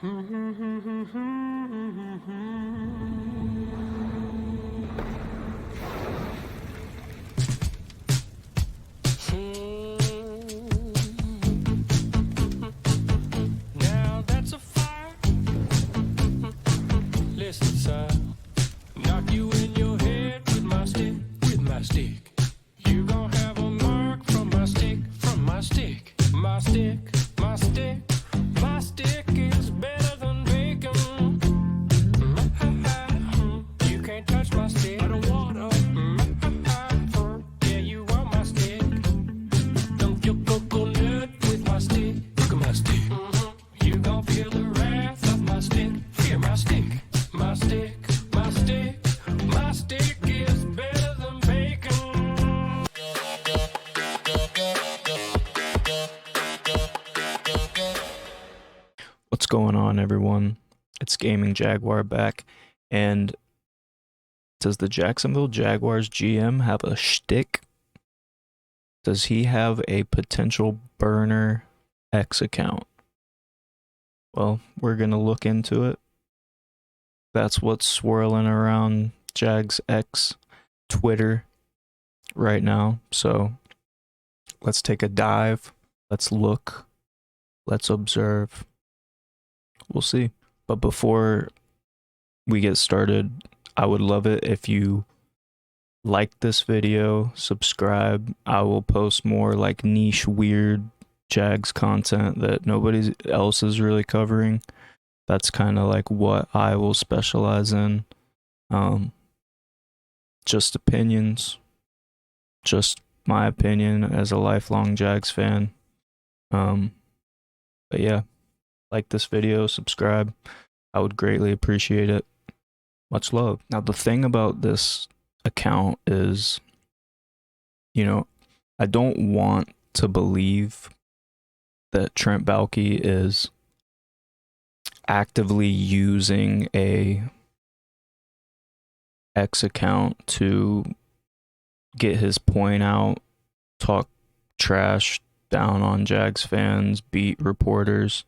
Now that's a fire. Listen, sir. Knock you in your head with my stick, with my stick. You gon' have a mark from my stick, from my stick, my stick, my stick. My stick is better than bacon. You can't touch my stick. I don't wanna. Yeah, you want my stick. Dump your coconut with my stick. Look at my stick. You gon' feel the wrath of my stick. Fear my stick, my stick, my stick. My stick is better than bacon. What's going on, everyone? It's Gaming Jaguar back, and does the Jacksonville Jaguars GM have a shtick? Does he have a potential burner X account? Well, we're gonna look into it. That's what's swirling around Jags X Twitter right now. So let's take a dive. Let's look. Let's observe. We'll see. But before we get started, I would love it if you like this video, subscribe. I will post more like niche, weird Jags content that nobody else is really covering. That's kind of like what I will specialize in. Just opinions, just my opinion as a lifelong Jags fan. But yeah, like this video, subscribe. I would greatly appreciate it. Much love. Now, the thing about this account is, I don't want to believe that Trent Baalke is actively using a X account to get his point out, talk trash down on Jags fans, beat reporters,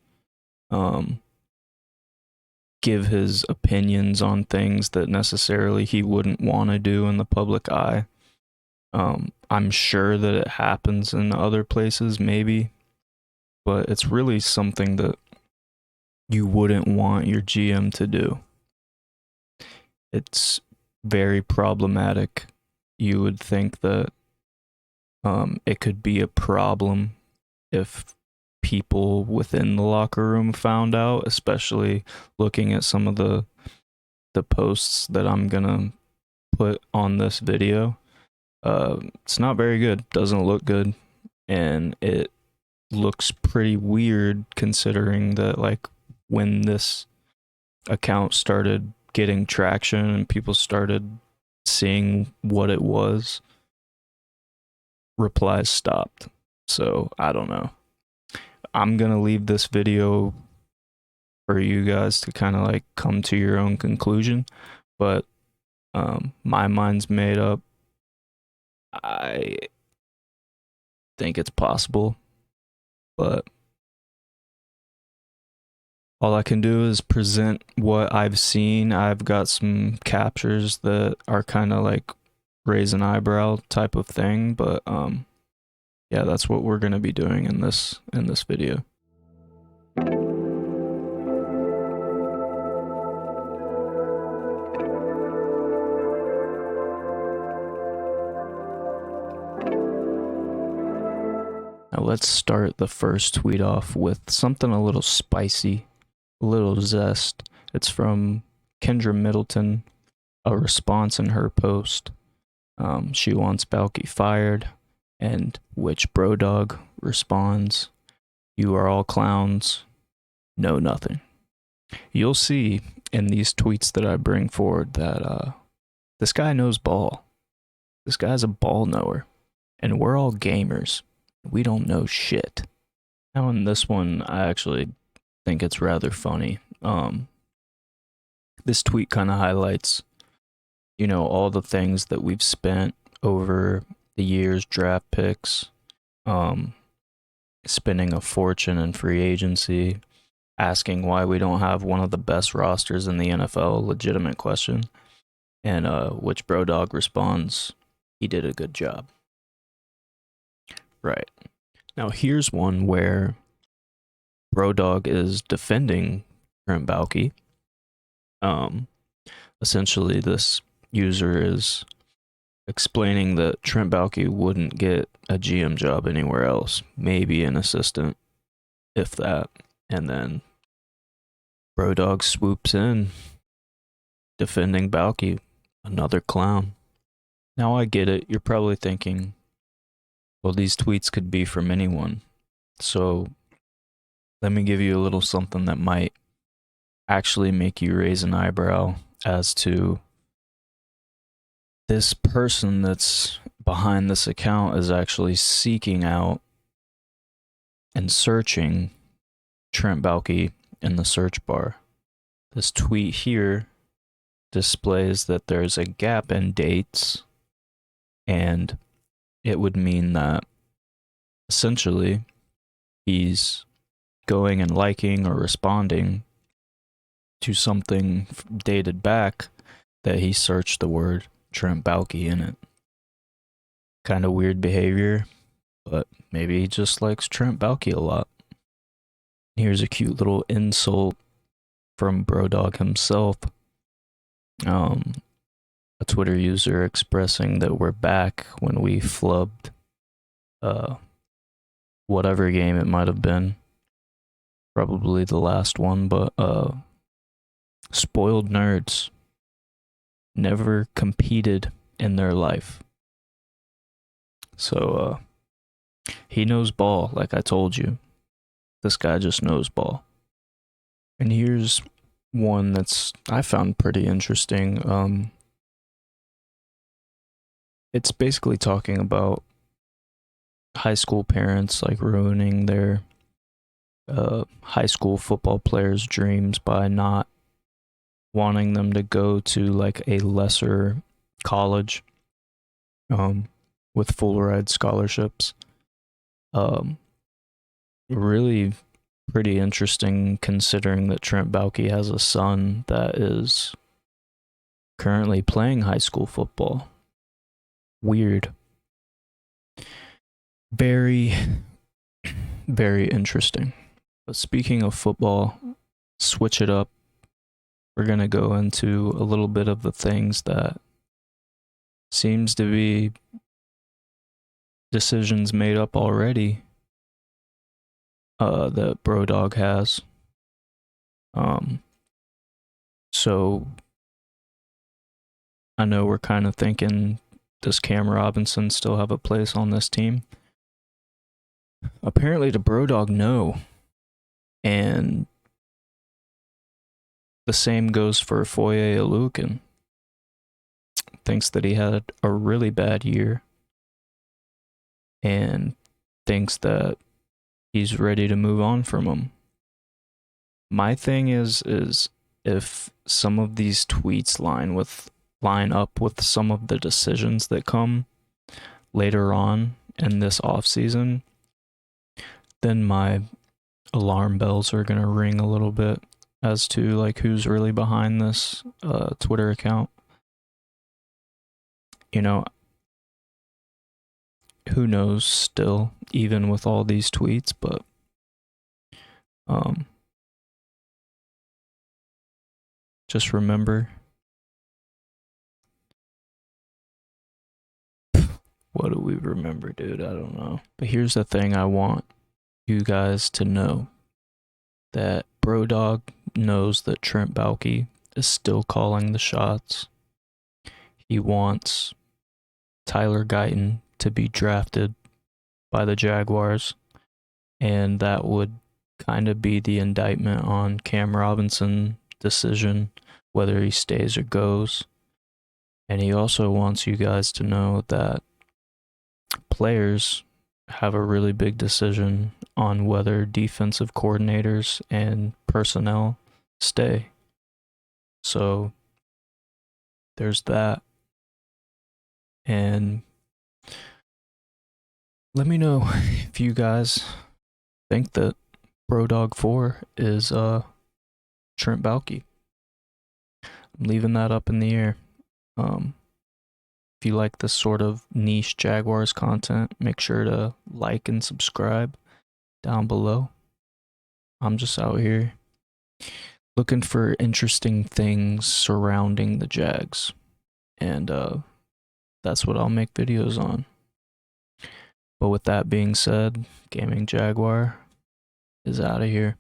give his opinions on things that necessarily he wouldn't want to do in the public eye. I'm sure that it happens in other places, maybe, but it's really something that you wouldn't want your GM to do. It's very problematic. You would think that it could be a problem if people within the locker room found out, especially looking at some of the posts that I'm gonna put on this video. It's not very good. Doesn't look good, and it looks pretty weird considering that, like, when this account started getting traction and people started seeing what it was, replies stopped. So I don't know. I'm gonna leave this video for you guys to kind of like come to your own conclusion, but my mind's made up. I think it's possible, but all I can do is present what I've seen. I've got some captures that are kind of like raise an eyebrow type of thing, but yeah, that's what we're going to be doing in this video. Now let's start the first tweet off with something a little spicy, a little zest. It's from Kendra Middleton, a response in her post. She wants Baalke fired, and which Brodog responds, "You are all clowns, know nothing." You'll see in these tweets that I bring forward that this guy knows ball. This guy's a ball knower, and we're all gamers. We don't know shit. Now in this one, I actually think it's rather funny. This tweet kind of highlights, all the things that we've spent over the years, draft picks, spending a fortune in free agency, asking why we don't have one of the best rosters in the NFL, legitimate question. And which Bro Dog responds, he did a good job. Right. Now here's one where Bro Dog is defending Trent Baalke. Essentially this user is explaining that Trent Baalke wouldn't get a GM job anywhere else, maybe an assistant, if that. And then Bro Dog swoops in, defending Baalke, another clown. Now I get it. You're probably thinking, well, these tweets could be from anyone. So let me give you a little something that might actually make you raise an eyebrow as to this person that's behind this account is actually seeking out and searching Trent Baalke in the search bar. This tweet here displays that there's a gap in dates, and it would mean that essentially he's going and liking or responding to something dated back that he searched the word Trent Baalke in it. Kind of weird behavior, but maybe he just likes Trent Baalke a lot. Here's a cute little insult from Bro Dog himself. A Twitter user expressing that we're back when we flubbed whatever game it might have been. Probably the last one, but spoiled nerds never competed in their life. So he knows ball, like I told you. This guy just knows ball. And here's one that's I found pretty interesting. It's basically talking about high school parents like ruining their high school football players' dreams by not wanting them to go to like a lesser college with full ride scholarships. Really pretty interesting considering that Trent Baalke has a son that is currently playing high school football. Weird. Very, very interesting. But speaking of football, switch it up. We're going to go into a little bit of the things that seems to be decisions made up already that Bro Dog has. So I know we're kind of thinking, does Cam Robinson still have a place on this team? Apparently to Bro Dog, no. And the same goes for Foye Oluokun. Thinks that he had a really bad year and thinks that he's ready to move on from him. My thing is if some of these tweets line up with some of the decisions that come later on in this offseason, then my alarm bells are going to ring a little bit as to like who's really behind this Twitter account. You know, who knows still, even with all these tweets, but just remember, what do we remember, dude? I don't know. But here's the thing I want you guys to know, that Bro Dog knows that Trent Baalke is still calling the shots. He wants Tyler Guyton to be drafted by the Jaguars, and that would kind of be the indictment on Cam Robinson decision, whether he stays or goes. And he also wants you guys to know that players have a really big decision on whether defensive coordinators and personnel stay. So there's that. And let me know if you guys think that Brodog 4 is Trent Baalke. I'm leaving that up in the air. If you like this sort of niche Jaguars content, make sure to like and subscribe down below. I'm just out here looking for interesting things surrounding the Jags, and that's what I'll make videos on. But with that being said, Gaming Jaguar is out of here.